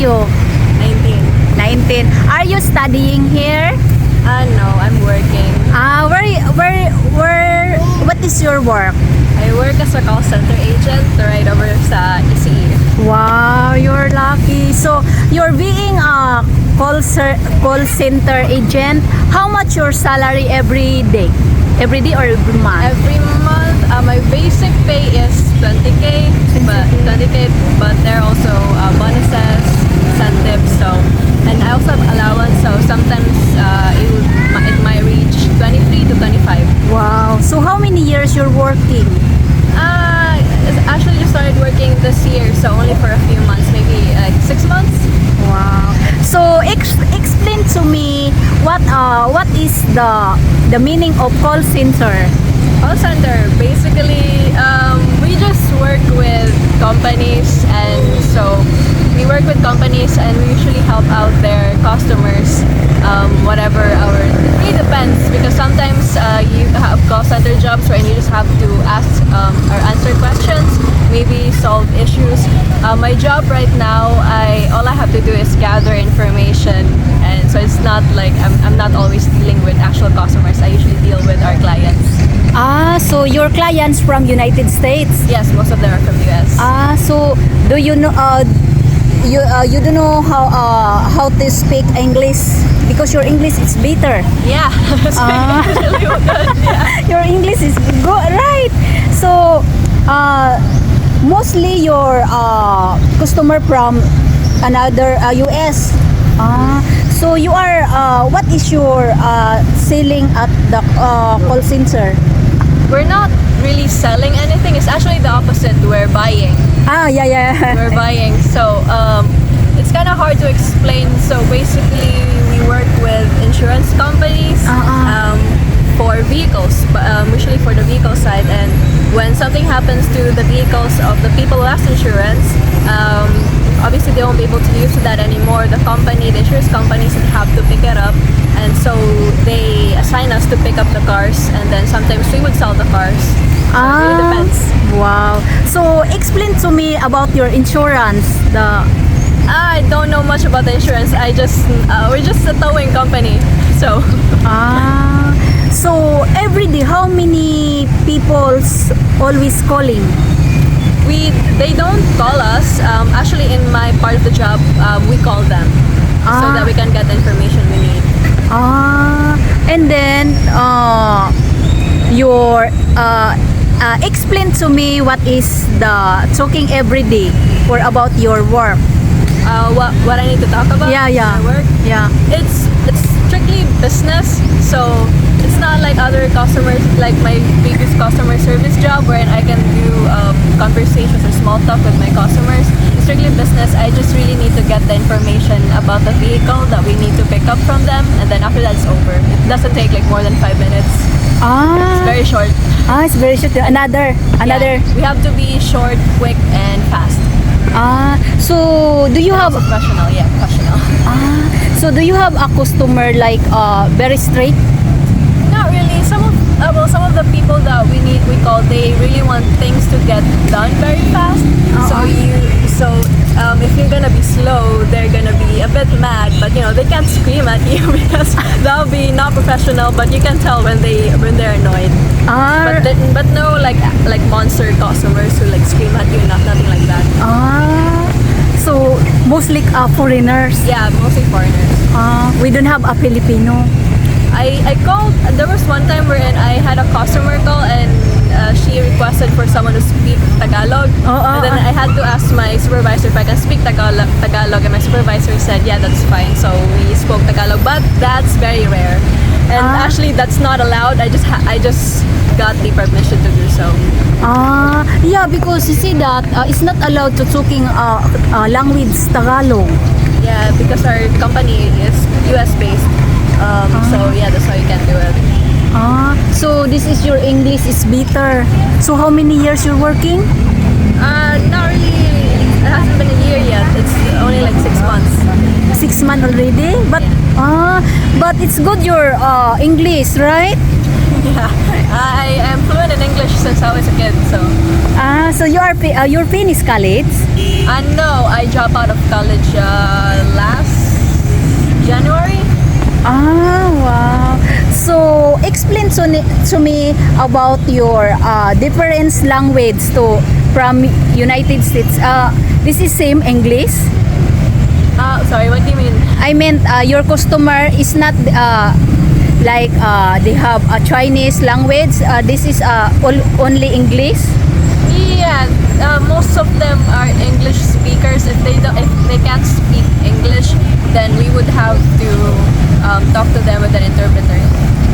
you? 19. 19. Are you studying here? No, I'm working. What is your work? I work as a call center agent right over sa ECE. Wow, you're lucky. So, you're being a call center agent. How much your salary every day? Every day or every month? Every month, my basic pay is 20k, but there are also bonuses, incentives, and I also have allowance, so sometimes it might reach 23 to 25. Wow. So, how many years you're working? Actually just started working this year, so only for a few months, maybe like 6 months. Wow. So explain to me what is the meaning of call center? Call center, basically, we just work with companies, and so we work with companies and we usually help out their customers, whatever it really depends, because sometimes you have call center jobs where you just have to ask or answer questions, maybe solve issues. My job right now, all I have to do is gather information, and so it's not like I'm not always dealing with actual customers. I usually deal with our clients. So your clients from United States? Yes, most of them are from US. So do you know you don't know how to speak English because your English is better. Yeah, speaking really good. Yeah. Your English is good, right? So mostly your customer from another US. So you are what is your selling at the call center? We're not really selling anything. It's actually the opposite. We're buying. Yeah. We're buying. So it's kind of hard to explain. So basically, we work with insurance companies for vehicles, usually for the vehicle side. And when something happens to the vehicles of the people who have insurance, obviously they won't be able to use that anymore. The insurance companies have to pick it up, and so they assign us to pick up the cars, and then sometimes we would sell the cars. So it really depends. Wow. So explain to me about your insurance. I don't know much about the insurance. We're just a towing company. So so every day how many people's always calling? They don't call us. Actually, in my part of the job, we call them so that we can get the information we need. And then your explain to me what is the talking every day or about your work. What I need to talk about? Yeah. My work. Yeah. It's strictly business, so it's not like other customers, like my previous customer service job, where I can do conversations or small talk with my customers. It's strictly business. I just really need to get the information about the vehicle that we need to pick up from them, and then after that it's over. It doesn't take like more than 5 minutes. It's very short. It's very short. Another. Yeah. We have to be short, quick, and fast. So do you have professional? Yeah, professional. So do you have a customer like very straight? Not really. Some of the people that we call, they really want things to get done very fast. If you're gonna be slow, they're gonna be a bit mad, but they can't scream at you because that would be not professional. But you can tell when they're annoyed. But no like monster customers who like scream at you. Nothing like that. So mostly foreigners. Yeah, mostly foreigners. We don't have a Filipino. I called. There was one time wherein I had a customer call, and she requested for someone to speak Tagalog. And then I had to ask my supervisor if I can speak Tagalog, and my supervisor said, yeah, that's fine. So we spoke Tagalog, but that's very rare. And actually, that's not allowed. I just got the permission to do so. Yeah, because you see that it's not allowed to talking language Tagalog. Yeah, because our company is US based. So yeah, that's how you can do it. So this is your English is better. So how many years you're working? Not really. It hasn't been a year yet. It's only like 6 months. 6 months already? But it's good your English, right? Yeah, I am fluent in English since I was a kid. So. So you are you're finished college? No, I dropped out of college last January. Ah, wow. So, explain to me about your different language to from United States. This is same English. Sorry, what do you mean? I meant your customer is not like they have a Chinese language. This is only English. Yeah, most of them are English speakers. If they can't speak English, then we would have to talk to them with an interpreter.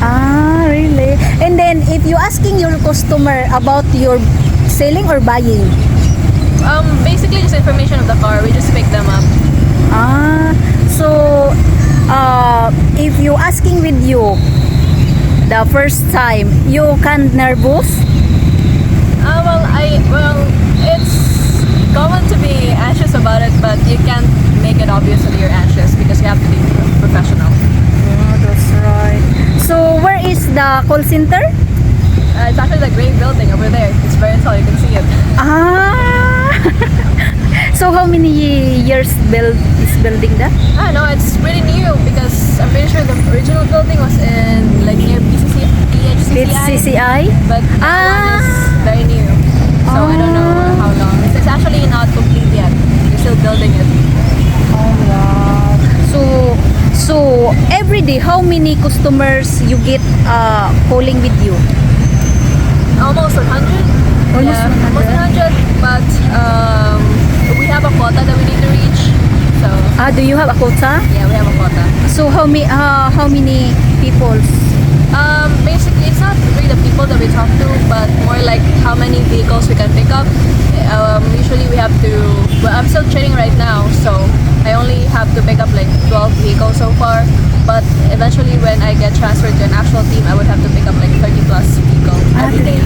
Ah, really? And then if you asking your customer about your selling or buying? Basically just information of the car. We just pick them up. Ah, so if you asking with you the first time, you can nervous? Well, it's common to be anxious about it, but you can't make it obvious that you're anxious because you have to be professional. Oh, that's right. So where is the call center? It's actually the gray building over there. It's very tall. You can see it. Ah. So how many years is building that? I don't know. It's pretty new because I'm pretty sure the original building was in like near It's CCI? but that one is very new. So I don't know how long. It's actually not complete yet. They're still building it. Oh wow. So every day how many customers you get calling with you? Almost 100. Almost 100. Almost 100. But we have a quota that we need to reach. So Do you have a quota? yeah, we have a quota. So how many people? Basically, it's not really the people that we talk to, but more like how many vehicles we can pick up. Usually we have to. Well, I'm still training right now, so I only have to pick up like 12 vehicles so far. But eventually, when I get transferred to an actual team, I would have to pick up like 30 plus vehicles every day.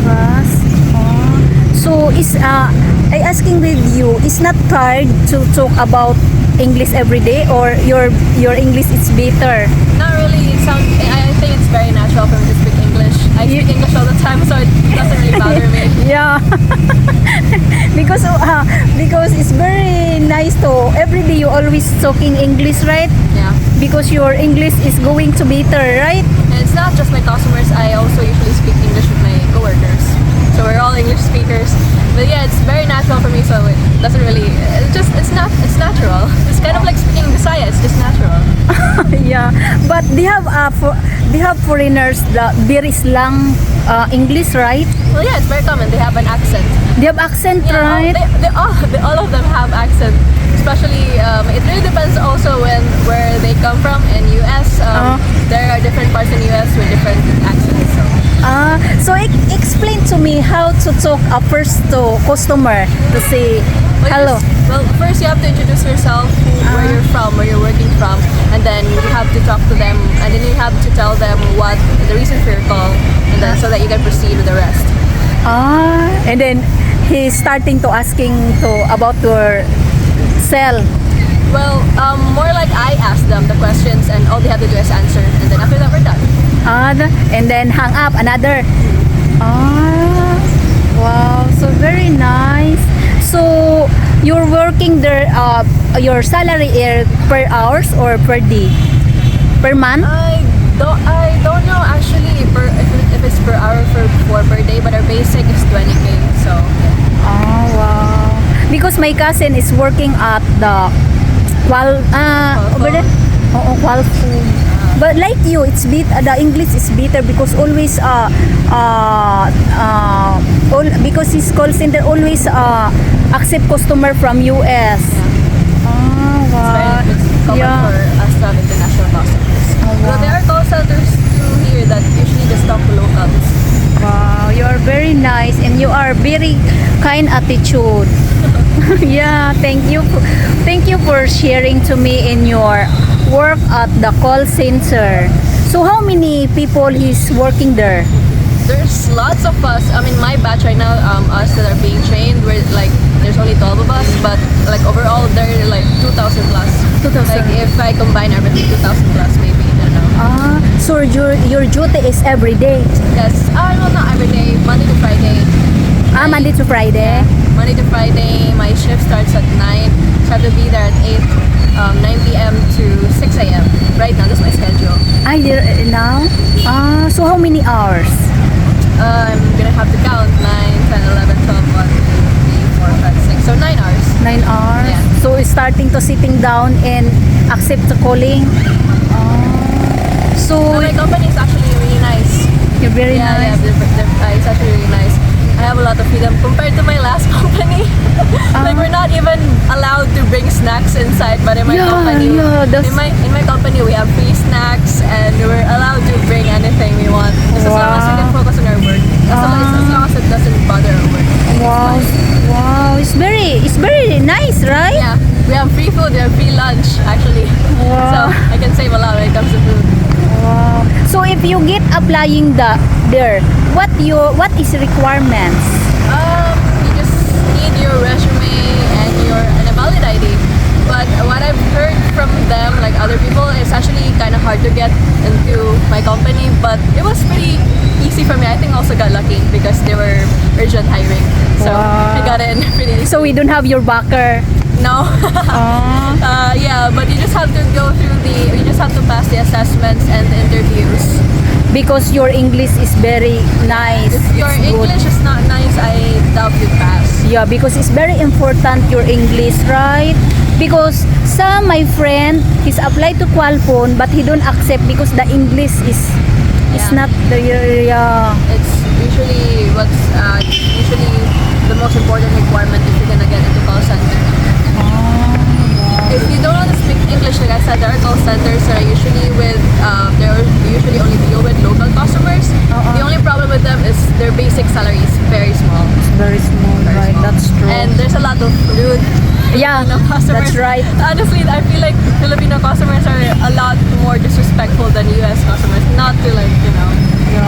So is I asking with you, it's not hard to talk about English every day, or your English is better? Not really. I think it's very natural for me to speak English. I speak English all the time, so it doesn't really bother me. Yeah. because it's very nice to every day you always talking English, right? Yeah. Because your English is going to better, right? And it's not just my customers. I also usually speak English with my coworkers. So we're all English speakers. But yeah, it's very natural for me. So it doesn't really. It's natural. It's kind of like speaking Bisaya. It's just natural. Yeah. But they have foreigners that very slang English, right? Well, yeah, it's very common. They have an accent. They have accent, Yeah, right? all of them have accent. Especially, it really depends also where they come from. In US, there are different parts in US with different accents. So explain to me how to talk first to customer to say hello. First you have to introduce yourself, where you're from, where you're working from, and then you have to talk to them, and then you have to tell them what the reason for your call, and then so that you can proceed with the rest. And then he's starting to asking about your cell. Well, more like I ask them the questions, and all they have to do is answer, and then after that we're done. And then hang up another. Wow, so very nice. So you're working there. Your salary is per hours or per day? Per month? I don't know actually if it's per hour for per day, but our basic is 20K. So Oh wow. Because my cousin is working at the over there. Qualfo. But like you, it's the English is better because always because his call center always accept customer from US. Wow. it's common for us to have international customers. But there are call centers too here that usually just talk to locals. Wow, you are very nice and you are very kind attitude. Yeah, thank you for sharing to me in your work at the call center. So how many people is working there? There's lots of us. I mean, my batch right now, us that are being trained, we're like, there's only 12 of us, but like overall, there are like 2,000 plus. 2,000. Like if I combine everything, 2,000 plus maybe. I don't know. So your duty is every day. Yes, well, not every day, Monday to Friday. Monday to Friday. Monday to Friday, my shift starts at 9. So I have to be there at 8, 9 p.m. to 6 a.m. Right now, that's my schedule. Now? So how many hours? I'm gonna have to count 9, 10, 11, 12, 1, 2, 3, 4, 5, 6. So 9 hours. 9 hours? Yeah. So it's starting to sitting down and accept the calling? So My company is actually really nice. you're very Yeah, nice. it's actually really nice. I have a lot of freedom compared to my last company. Like we're not even allowed to bring snacks inside, but in my company, in my company we have free snacks and we're allowed to bring anything we want. Just as long as we can focus on our work. As long as it doesn't bother our work. Wow. Wow. It's very nice, right? Yeah, we have free food, we have free lunch actually. Wow. So I can save a lot when it comes to food. Wow. So if you get applying there, what is requirements? You just need your resume and a valid ID. But what I've heard from them, like other people, it's actually kind of hard to get into my company. But it was pretty easy for me. I think I also got lucky because they were urgent hiring, so I got in pretty easy. So we don't have your backer. No. Yeah, but you just have to you just have to pass the assessments and the interviews. Because your English is very nice. If your It's good. English is not nice, I doubt you pass. Yeah, because it's very important your English, right? Because my friend, he's applied to Qualphone but he don't accept because the English is Yeah. not the It's usually usually the most important requirement if you're gonna get into call center. If you don't want to speak English, like I said, there are call centers that are usually they usually only deal with local customers. The only problem with them is their basic salary is very small. It's very small, Very right? small. That's true. And there's a lot of rude Filipino customers. that's right. Honestly, I feel like Filipino customers are a lot more disrespectful than US customers. Not to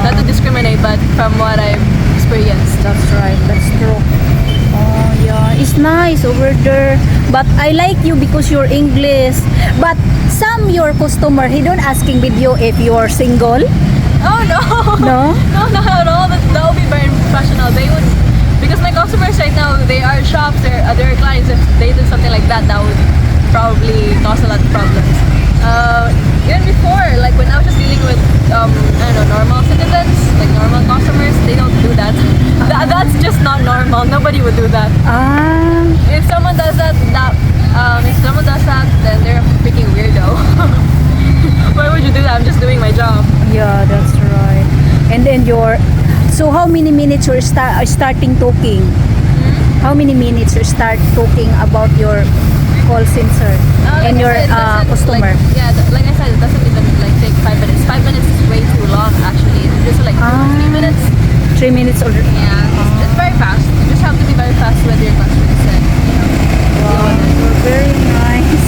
not to discriminate, but from what I've experienced. That's right. That's true. Oh, yeah. It's nice over there. But I like you because you're English. But your customer, he don't asking with you if you're single. Oh no! No? No, not at all. That would be very professional. They would, because my customers right now, they are shops, they're clients. If they did something like that, that would probably cause a lot of problems. Even before, like when I was just dealing with, I don't know, normal citizens, like normal customers, they don't do that. That's just not normal. Nobody would do that. If someone does that, then they're a freaking weirdo. Why would you do that? I'm just doing my job. Yeah, that's right. And then so how many minutes you're starting talking? How many minutes you start talking about your call center and Like your I said, it doesn't, customer? Like I said, it doesn't even take 5 minutes. 5 minutes is way too long actually. It's just like 3 minutes. 3 minutes already. Yeah, it's very fast. You just have to be very fast with your customers and deal with it. Wow, very nice.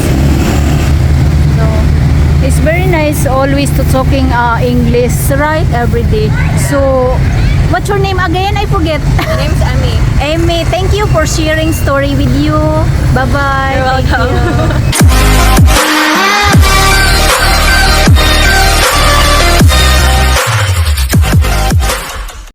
So, it's very nice always to talking English, right? Every day. So, what's your name again? I forget. My name's Emmy. Amy, thank you for sharing story with you. Bye-bye. You're Thank welcome. you.